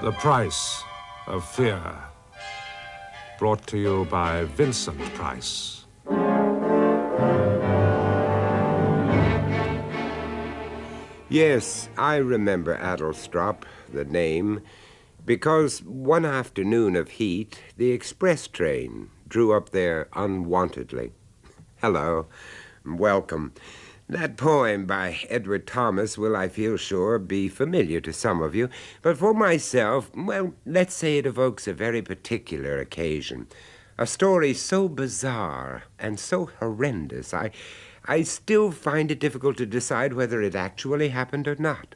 The Price of Fear. Brought to you by Vincent Price. Yes, I remember Adelstrop, the name, because one afternoon of heat, the express train drew up there unwontedly. Hello, welcome. That poem by Edward Thomas will, I feel sure, be familiar to some of you, but for myself, well, let's say it evokes a very particular occasion. A story so bizarre and so horrendous, I still find it difficult to decide whether it actually happened or not.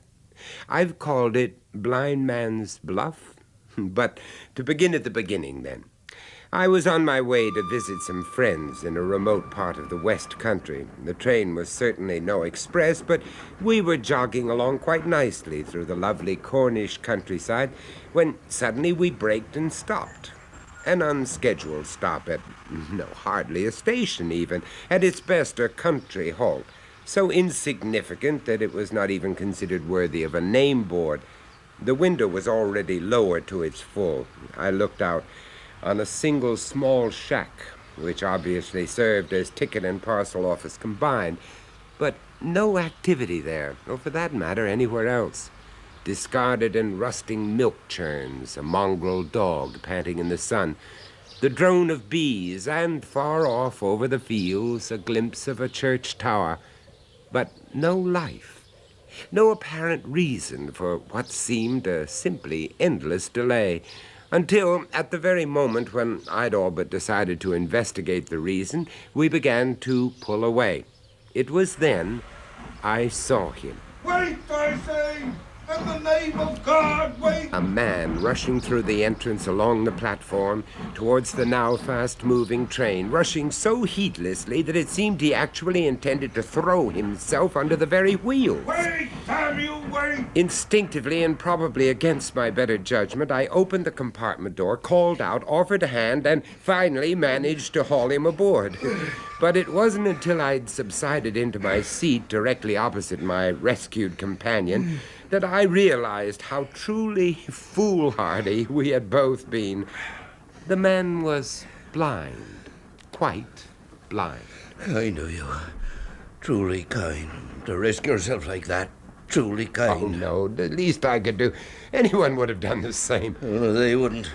I've called it Blind Man's Bluff. But to begin at the beginning, then. I was on my way to visit some friends in a remote part of the West Country. The train was certainly no express, but we were jogging along quite nicely through the lovely Cornish countryside when suddenly we braked and stopped. An unscheduled stop at, hardly a station even, at its best a country halt, so insignificant that it was not even considered worthy of a name board. The window was already lowered to its full. I looked out on a single small shack, which obviously served as ticket and parcel office combined, but no activity there, or for that matter, anywhere else. Discarded and rusting milk churns, a mongrel dog panting in the sun, the drone of bees, and far off over the fields, a glimpse of a church tower, but no life, no apparent reason for what seemed a simply endless delay. Until, at the very moment when I'd all but decided to investigate the reason, we began to pull away. It was then I saw him. Wait, I say! In the name of God, wait! A man rushing through the entrance along the platform towards the now fast-moving train, rushing so heedlessly that it seemed he actually intended to throw himself under the very wheels. Wait, Samuel, wait! Instinctively and probably against my better judgment, I opened the compartment door, called out, offered a hand, and finally managed to haul him aboard. But it wasn't until I'd subsided into my seat directly opposite my rescued companion that I realized how truly foolhardy we had both been. The man was blind, quite blind. I know you. Truly kind. To risk yourself like that. Truly kind. Oh, no, the least I could do. Anyone would have done the same. Oh, they wouldn't.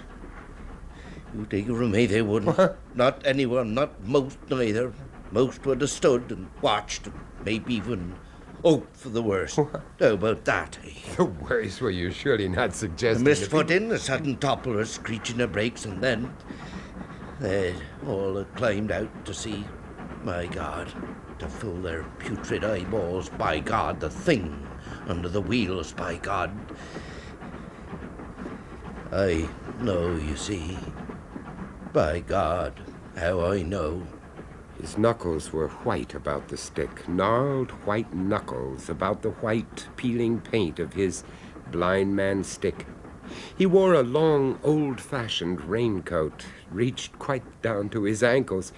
You take it from me, they wouldn't. What? Not anyone, not most neither. Most would have stood and watched, maybe even hoped for the worst. What? How about that, eh? The worst were you surely not A suggesting. misfoot in, a sudden topple, a screeching of brakes, and then they'd all have climbed out to see, my God, to fill their putrid eyeballs, by God, the thing under the wheels, by God. I know, you see. By God, how I know. His knuckles were white about the stick, gnarled white knuckles about the white, peeling paint of his blind man's stick. He wore a long, old-fashioned raincoat, reached quite down to his ankles.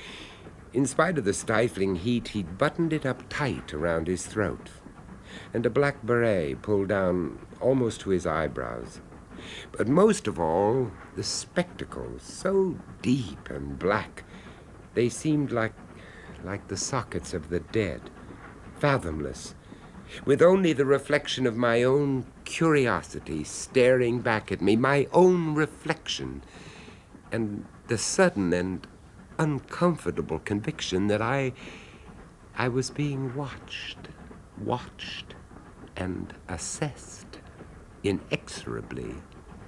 In spite of the stifling heat, he'd buttoned it up tight around his throat, and a black beret pulled down almost to his eyebrows. But most of all, the spectacles, so deep and black, they seemed like the sockets of the dead, fathomless, with only the reflection of my own curiosity staring back at me, my own reflection, and the sudden and uncomfortable conviction that I was being watched, and assessed, inexorably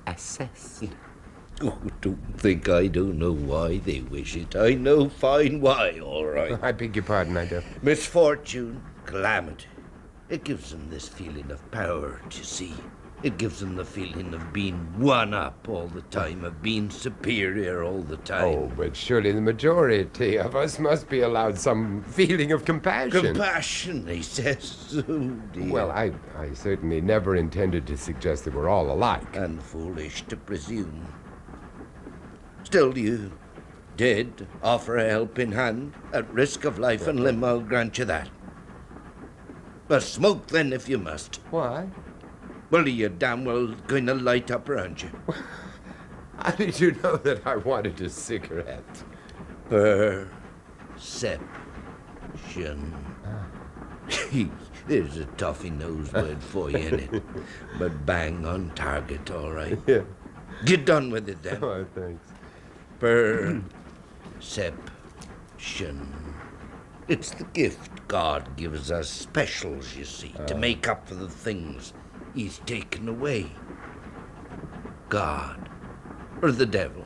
assessed. Oh, don't think I don't know why they wish it. I know fine why, all right. I beg your pardon, I do. Misfortune, calamity. It gives them this feeling of power, you see. It gives them the feeling of being one up all the time, of being superior all the time. Oh, but surely the majority of us must be allowed some feeling of compassion. Compassion, he says. Oh, dear. Well, I certainly never intended to suggest that we're all alike. And foolish to presume. Still, you did offer a helping hand, at risk of life and limb, I'll grant you that. But smoke then if you must. Why? Well, you're damn well going to light up, aren't you? How did you know that I wanted a cigarette? Perception. There's a toffee-nosed word for you, innit? But bang on target, all right. Yeah. Get done with it, then. Oh, thanks. Perception. It's the gift God gives us specials, you see, to make up for the things He's taken away. God. Or the devil.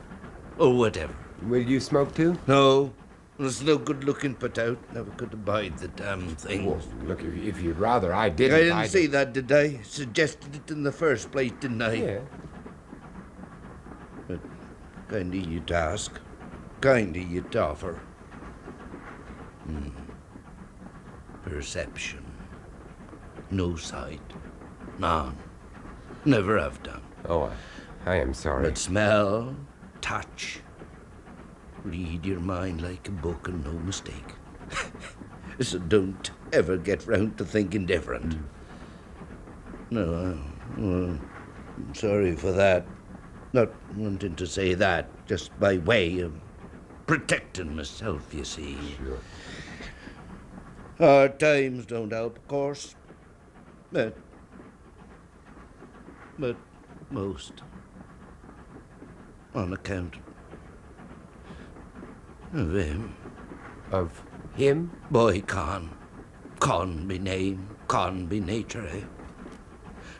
Or whatever. Will you smoke too? No. There's no good looking put out. Never could abide the damn thing. Well, look, if you'd rather I I didn't... didn't say that, did I? Suggested it in the first place, didn't I? Yeah. But kind of you to ask. Kind of you to offer. Perception. No sight. None. Never have done. Oh, I am sorry. But smell, touch. Read your mind like a book and no mistake. So don't ever get round to thinking different. No, I'm sorry for that. Not wanting to say that, just by way of protecting myself, you see. Sure. Hard times don't help, of course. But most on account of him. Of him? Boy, Con be name, Con be nature, eh?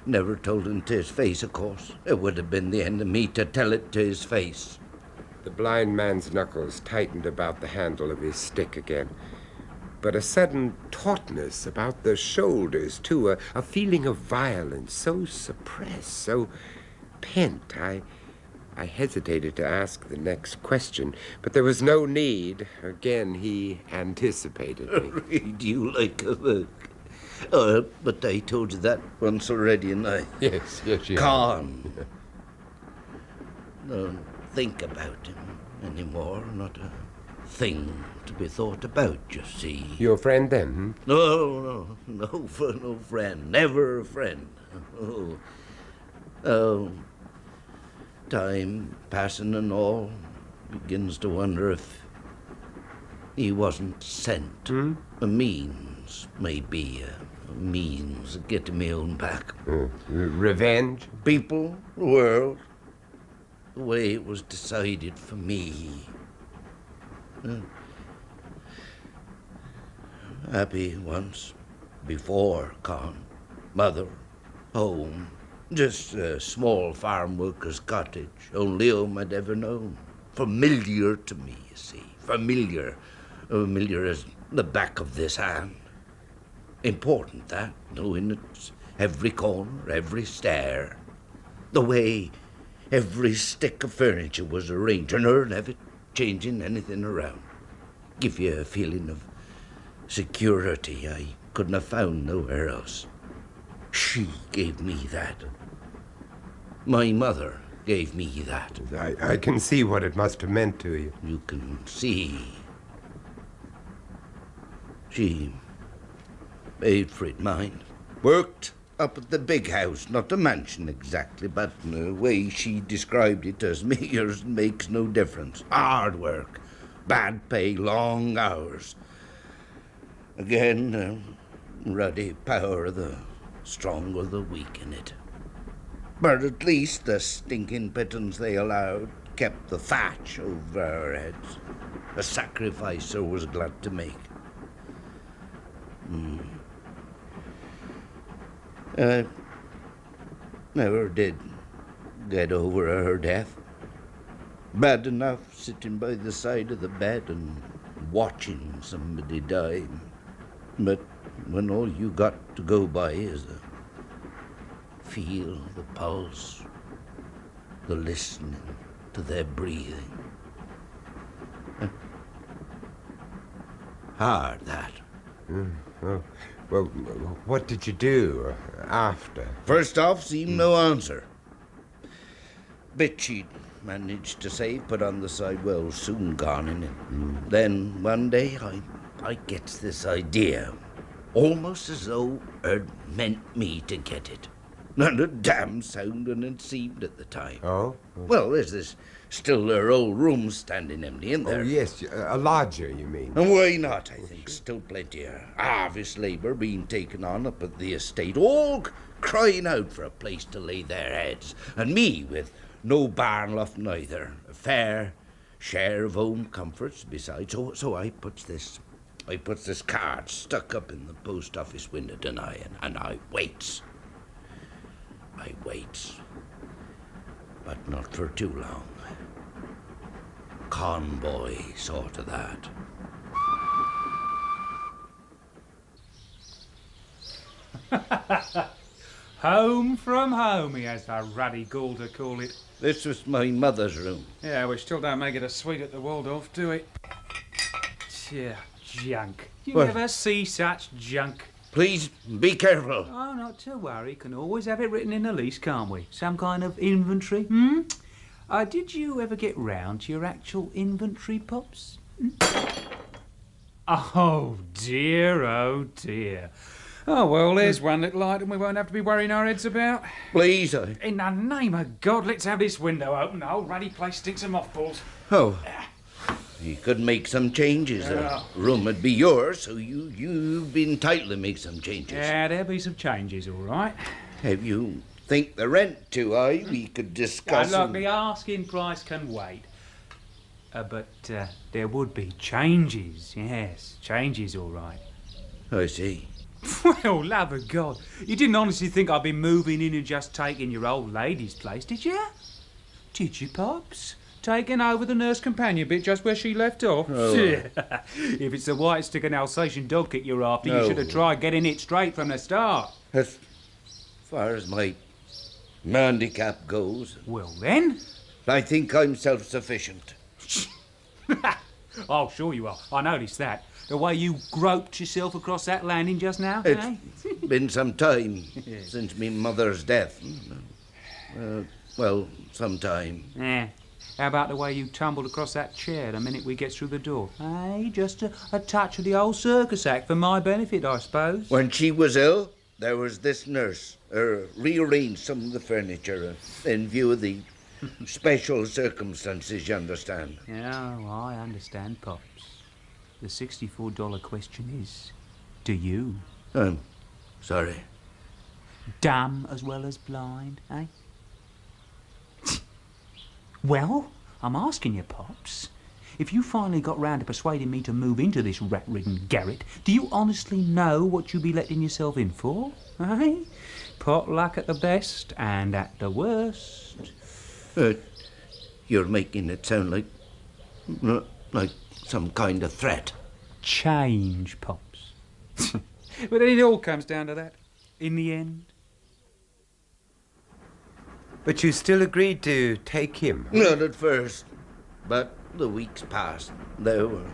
Never told him to his face, of course. It would have been the end of me to tell it to his face. The blind man's knuckles tightened about the handle of his stick again. But a sudden tautness about the shoulders, too, a feeling of violence, so suppressed, so pent. I hesitated to ask the next question, but there was no need. Again, he anticipated me. Read you like a book. But I told you that once already, and I... Yes, you have. Con. Don't think about him anymore. Not a thing to be thought about, you see. Your friend, then? No friend. Never a friend. Oh, time passing and all, begins to wonder if he wasn't sent. A means, maybe, a means of getting me own back. Revenge? People, the world, the way it was decided for me. Happy once, before Con. Mother, home, just a small farm worker's cottage, only home I'd ever known. Familiar to me, you see. Familiar as the back of this hand. Important, that, knowing it's every corner, every stair. The way every stick of furniture was arranged, and her never changing anything around. Give you a feeling of security I couldn't have found nowhere else. She gave me that. My mother gave me that. I can see what it must have meant to you. You can see. She paid for it, mind. Worked up at the big house, not a mansion exactly, but the way she described it as yours makes no difference. Hard work, bad pay, long hours. Again, ruddy power of the strong or the weak in it. But at least the stinking pittance they allowed kept the thatch over our heads. A sacrifice I was glad to make. I never did get over her death. Bad enough sitting by the side of the bed and watching somebody die. But when all you got to go by is the feel, the pulse, the listening to their breathing. Hard, that. Oh, well, what did you do after? First off, seemed no answer. Bit she'd managed to save, put on the side, well, soon gone in it. Then one day I gets this idea, almost as though it meant me to get it. Not a damn sound and it seemed at the time. Oh? Well, there's this still their old room standing empty in there. Oh, yes, a lodger, you mean? And why not, I think. Still plenty of harvest labour being taken on up at the estate, all crying out for a place to lay their heads. And me with no barn loft neither. A fair share of home comforts besides. So I puts this card stuck up in the post office window tonight, and I waits. I waits. But not for too long. Convoy sort of that. Home from home, he has the ruddy gall to call it. This was my mother's room. Yeah, we still don't make it a suite at the Waldorf, do it? Yeah, junk. You What? never see such junk. Please, be careful. Oh, not to worry. Can always have it written in the lease, can't we? Some kind of inventory, did you ever get round to your actual inventory, Pops? Oh, dear, oh, dear. Oh, well, there's one little item we won't have to be worrying our heads about. Please, In the name of God, let's have this window open. The whole ruddy place stinks of mothballs. Oh. You could make some changes. Yeah. The room would be yours, so you've been entitled to make some changes. Yeah, there'll be some changes, all right. If you think the rent too high, we could discuss... Look, the asking price can wait. But there would be changes, yes. Changes, all right. I see. Well, love of God. You didn't honestly think I'd be moving in and just taking your old lady's place, did you? Did you, Pops? Taking over the nurse companion bit just where she left off? Oh. If it's the white stick and Alsatian dog kick you're after, you should have tried getting it straight from the start. As far as my handicap goes, Well, then. I think I'm self-sufficient. Oh, sure you are. I noticed that. The way you groped yourself across that landing just now, eh? It's been some time since me mother's death. Well, some time. Yeah. How about the way you tumbled across that chair the minute we get through the door? Eh? Just a touch of the old circus act for my benefit, I suppose. When she was ill, there was this nurse. Rearranged some of the furniture in view of the special circumstances, you understand. Yeah, oh, I understand, Pops. The $64 question is, do you? I'm sorry. Dumb as well as blind, eh? Well, I'm asking you, Pops, if you finally got round to persuading me to move into this rat-ridden garret, do you honestly know what you'd be letting yourself in for, eh? Pot luck at the best and at the worst. You're making it sound like some kind of threat. Change, Pops. But then it all comes down to that, in the end. But you still agreed to take him? Not at first, but the weeks passed. There were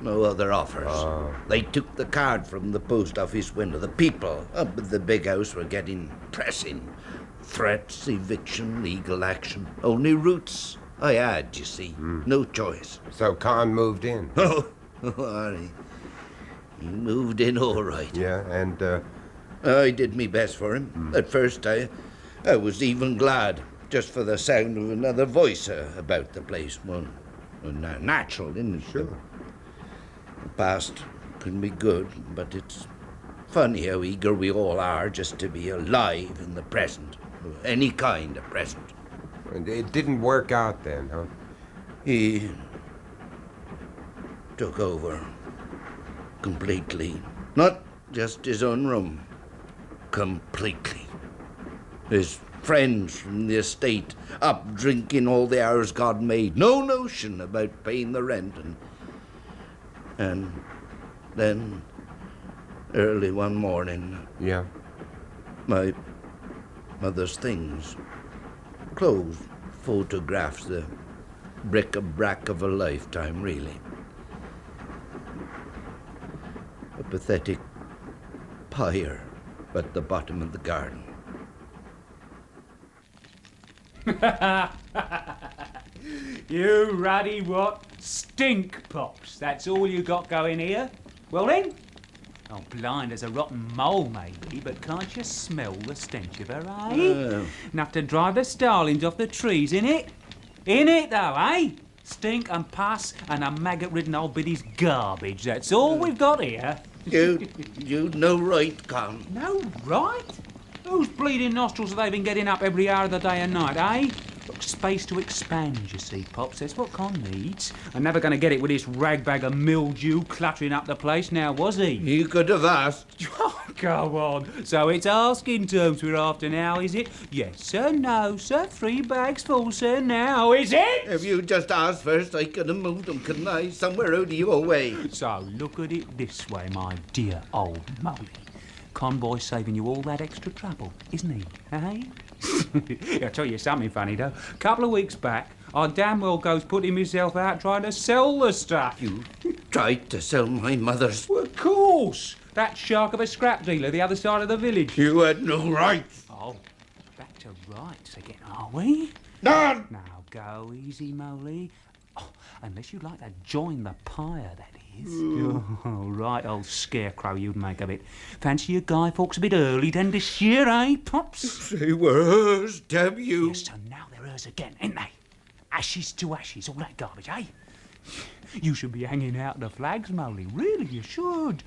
no other offers. Oh. They took the card from the post office window. The people up at the big house were getting pressing. Threats, eviction, legal action. Only routes I had, you see. No choice. So Khan moved in? Oh, he moved in all right. Yeah, and, I did me best for him. At first, I was even glad, just for the sound of another voice about the place. Well, natural, isn't it? Sure. The past can be good, but it's funny how eager we all are just to be alive in the present. Any kind of present. and it didn't work out then, huh? He took over completely. Not just his own room. Completely. His friends from the estate up drinking all the hours God made. No notion about paying the rent. And then, early one morning, Yeah. my mother's things, clothes, photographs, the bric-a-brac of a lifetime, really. A pathetic pyre at the bottom of the garden. You ruddy what? Stink pops. That's all you got going here. Well then, Oh, blind as a rotten mole, maybe, but can't you smell the stench of her, eh? Enough to drive the starlings off the trees, innit? Innit, though, eh? Stink and pus and a maggot-ridden old biddy's garbage. That's all we've got here. You no right, Con. No right? Whose bleeding nostrils have they been getting up every hour of the day and night, eh? Look, space to expand, you see, Pops. That's what Con needs. I'm never going to get it with this ragbag of mildew cluttering up the place now, was he? You could have asked. Oh, go on. So it's asking terms we're after now, is it? Yes, sir, no, sir. 3 bags full, sir, now, is it? If you just asked first, I could have moved them, couldn't I? Somewhere out of your way. So look at it this way, my dear old Molly. Convoy's saving you all that extra trouble, isn't he, eh? I'll tell you something funny, though. A couple of weeks back, I damn well goes putting myself out trying to sell the stuff. You tried to sell my mother's... Well, of course. That shark of a scrap dealer the other side of the village. You had no right. Oh, back to rights again, are we? None! Now, go easy, Molly. Oh, unless you'd like to join the pyre, that is. Oh, right, old scarecrow you'd make of it. Fancy your Guy Fawkes a bit early then this year, eh, Pops? They were hers, damn you. Yes, so now they're hers again, ain't they? Ashes to ashes, all that garbage, eh? You should be hanging out the flags, Molly. Really, you should.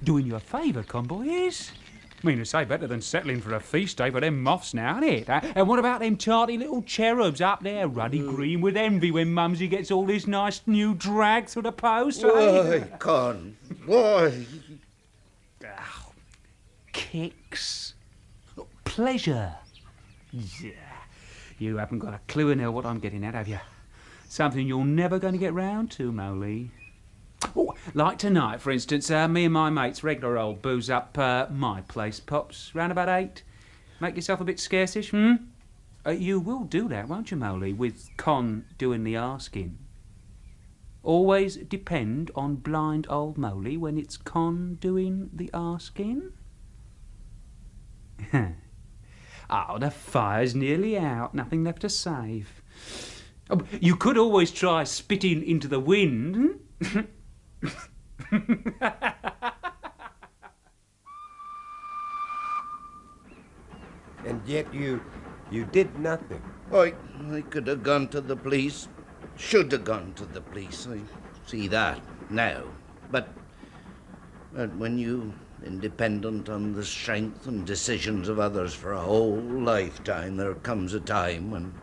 Doing you a favour, convoy is. I mean, to say better than settling for a feast day for them moths now, ain't it? And what about them tarty little cherubs up there, ruddy green with envy when Mumsy gets all this nice new drag through the post? Why, Con? Why? Oh, kicks. Pleasure. Yeah. You haven't got a clue in what I'm getting at, have you? Something you're never going to get round to, Molly. Oh, like tonight, for instance, me and my mates, regular old booze up my place, Pops, round about 8. Make yourself a bit scarcish, you will do that, won't you, Molly, with Con doing the asking? Always depend on blind old Molly when it's Con doing the asking? Oh, the fire's nearly out, nothing left to save. Oh, you could always try spitting into the wind. And yet you did nothing. I could have gone to the police. Should have gone to the police. I see that now. But when you independent on the strength and decisions of others for a whole lifetime, there comes a time when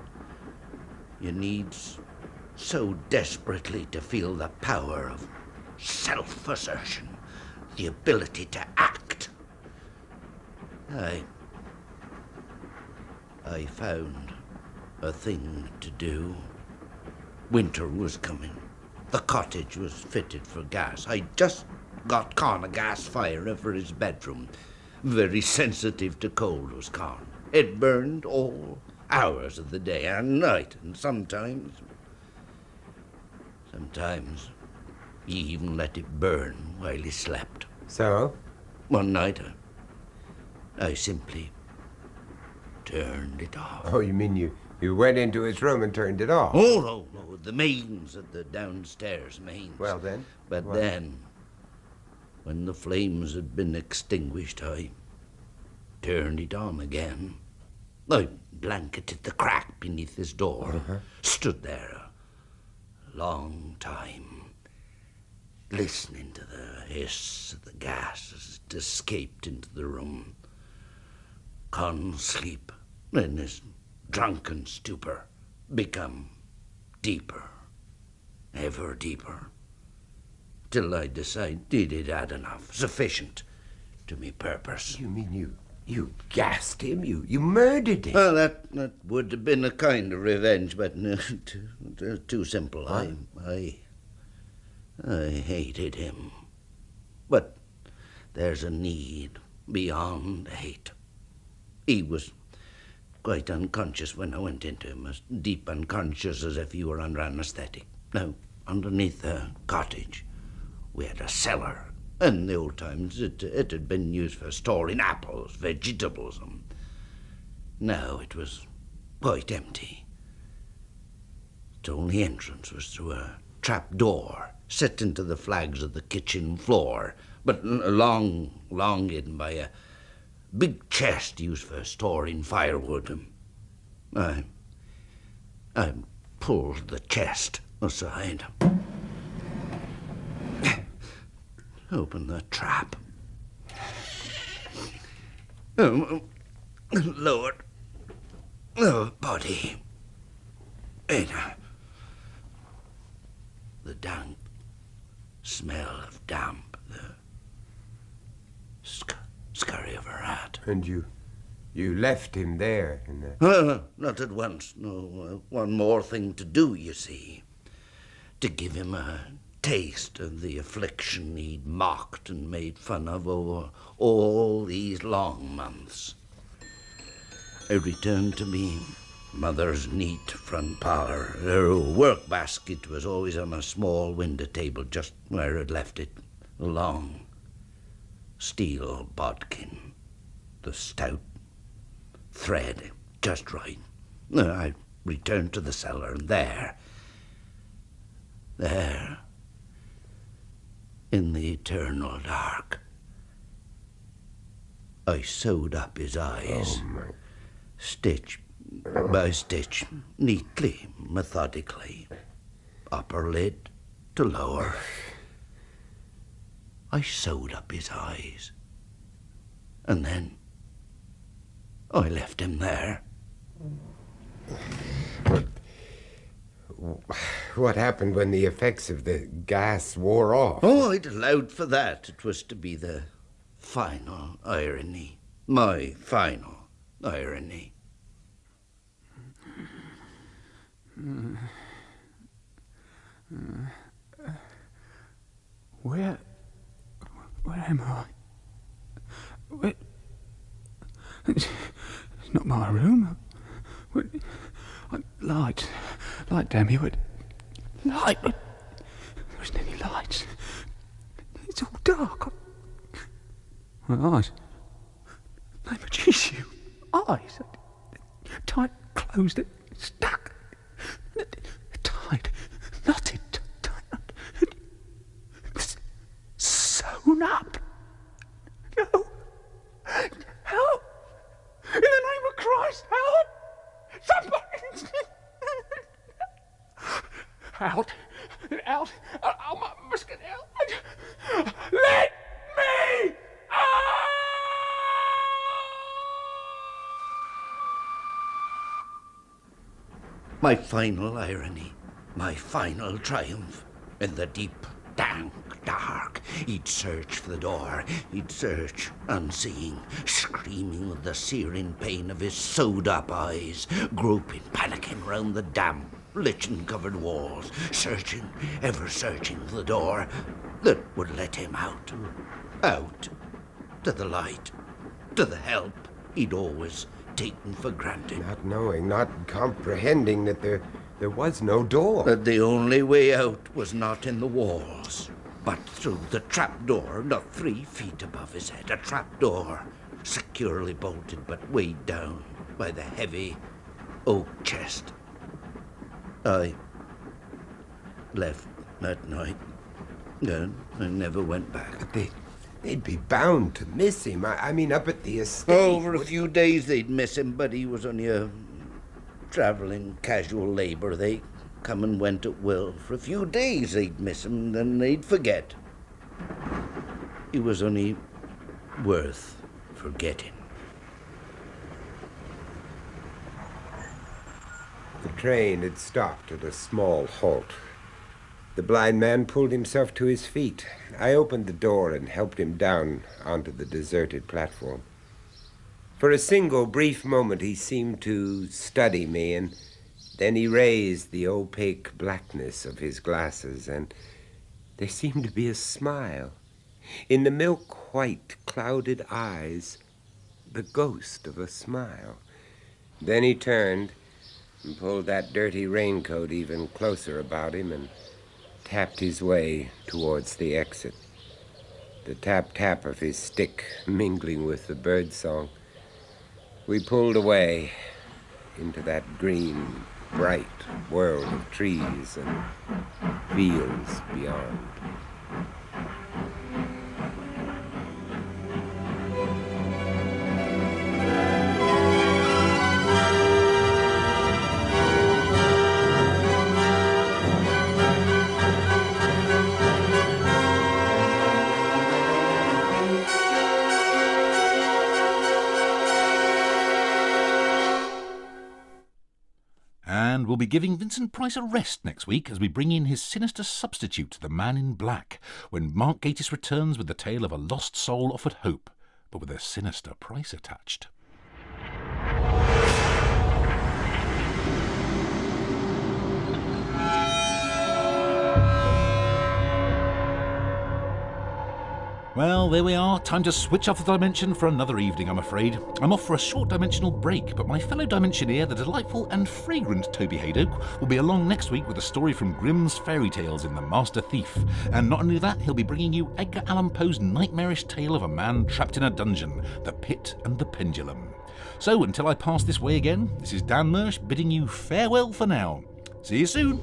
you need so desperately to feel the power of self-assertion, the ability to act. I found a thing to do. Winter was coming. The cottage was fitted for gas. I just got Con a gas fire for his bedroom. Very sensitive to cold was Con. It burned all hours of the day and night, and sometimes he even let it burn while he slept. So? One night, I simply turned it off. Oh, you mean you went into his room and turned it off? Oh, no, the mains at the downstairs mains. Well, then? But what? then, when the flames had been extinguished, I turned it on again. I blanketed the crack beneath his door, stood there a long time, listening to the hiss of the gas as it escaped into the room. Con sleep, in his drunken stupor, become deeper, ever deeper, till I decided it had enough, sufficient to me purpose. You mean you gassed him? You murdered him? Well, that would have been a kind of revenge, but too simple. What? I hated him. But there's a need beyond hate. He was quite unconscious when I went into him, as deep unconscious as if you were under anesthetic. Now, underneath the cottage, we had a cellar. In the old times, it had been used for storing apples, vegetables, and now it was quite empty. Its only entrance was through a trap door set into the flags of the kitchen floor but long hidden by a big chest used for storing firewood. I pulled the chest aside, opened the trap, lowered the body in the dank smell of damp, the scurry of a rat. And you left him there in the... Not at once. No, one more thing to do, you see. To give him a taste of the affliction he'd mocked and made fun of over all these long months. I returned to me mother's neat front parlour. Her work basket was always on a small window table just where I'd left it. A long steel bodkin, the stout thread just right. I returned to the cellar, and there, in the eternal dark, I sewed up his eyes, stitch by stitch, neatly, methodically, upper lid to lower. I sewed up his eyes, and then I left him there. What happened when the effects of the gas wore off? Oh, I'd allowed for that. It was to be the final irony. My final irony. Where am I? Where? It's not my room. Light, damn you! Light. There isn't any lights. It's all dark. My eyes. Name of Jesus, eyes. Tight, closed, stuck, tied, knotted, sewn up. No. Help! In the name of Christ, help! Somebody! Out! I must get out! Let me out! My final irony, my final triumph. In the deep, dank dark, he'd search for the door. He'd search, unseeing, screaming with the searing pain of his sewed-up eyes, groping, panicking round the damp, lichen-covered walls, searching, ever searching for the door that would let him out. Out, to the light, to the help he'd always taken for granted. Not knowing, not comprehending that there was no door. That the only way out was not in the walls, but through the trapdoor not 3 feet above his head. A trapdoor, securely bolted but weighed down by the heavy oak chest. I left that night, and I never went back. But they'd be bound to miss him. I mean, up at the estate. Over a few days they'd miss him, but he was only a traveling casual labor. They come and went at will. For a few days they'd miss him, then they'd forget. He was only worth forgetting. The train had stopped at a small halt. The blind man pulled himself to his feet. I opened the door and helped him down onto the deserted platform. For a single brief moment he seemed to study me, and then he raised the opaque blackness of his glasses, and there seemed to be a smile. In the milk-white, clouded eyes, the ghost of a smile. Then he turned and pulled that dirty raincoat even closer about him and tapped his way towards the exit. The tap-tap of his stick mingling with the birdsong. We pulled away into that green, bright world of trees and fields beyond. And we'll be giving Vincent Price a rest next week as we bring in his sinister substitute, the Man in Black, when Mark Gatiss returns with the tale of a lost soul offered hope, but with a sinister price attached. Well, there we are. Time to switch off the dimension for another evening, I'm afraid. I'm off for a short dimensional break, but my fellow Dimensioneer, the delightful and fragrant Toby Haydock, will be along next week with a story from Grimm's Fairy Tales in The Master Thief. And not only that, he'll be bringing you Edgar Allan Poe's nightmarish tale of a man trapped in a dungeon, The Pit and the Pendulum. So, until I pass this way again, this is Dan Mersch bidding you farewell for now. See you soon.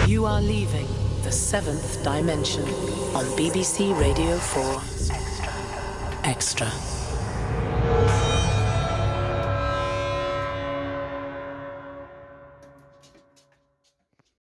You are leaving the seventh dimension on BBC Radio 4 Extra.